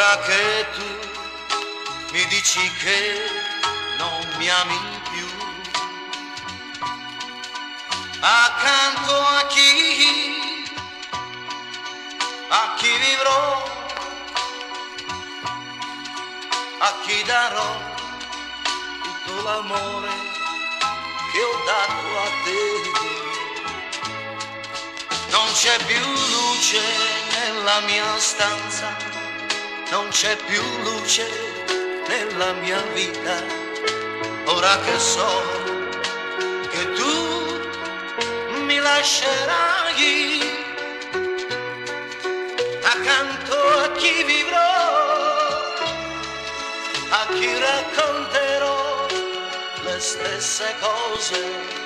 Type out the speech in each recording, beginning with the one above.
Ora che tu mi dici che non mi ami più, accanto a chi vivrò, a chi darò tutto l'amore che ho dato a te. Non c'è più luce nella mia stanza, non c'è più luce nella mia vita, ora che so che tu mi lascerai, accanto a chi vivrò, a chi racconterò le stesse cose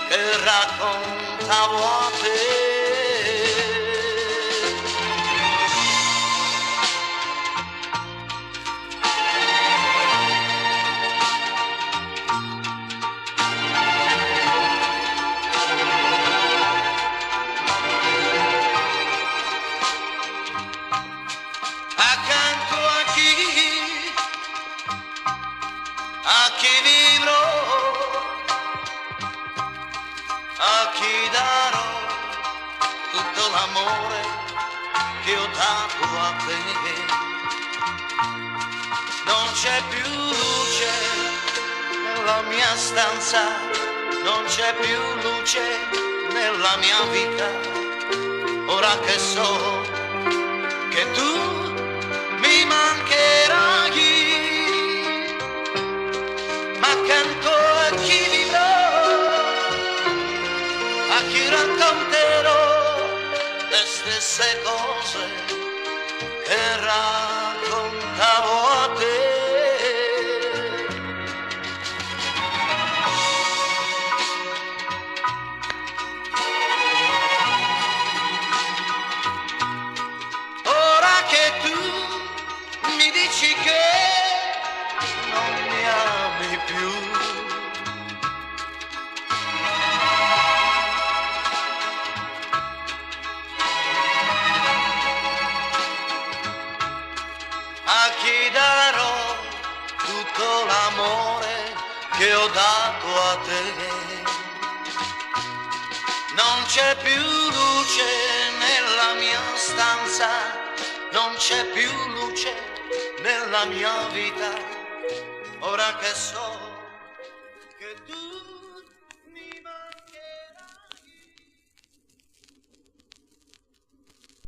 che raccontavo a te. Accanto a chi vivrò, a chi darò tutto l'amore che ho dato a te. Non c'è più luce nella mia stanza, non c'è più luce nella mia vita, ora che so che tu mi mancherai, ma accanto a chi vivrò, a chi racconterò le stesse cose che raccontavo a te. Ora che tu mi dici che non mi ami più, a chi darò tutto l'amore che ho dato a te. Non c'è più luce nella mia stanza, non c'è più luce nella mia vita, ora che so che tu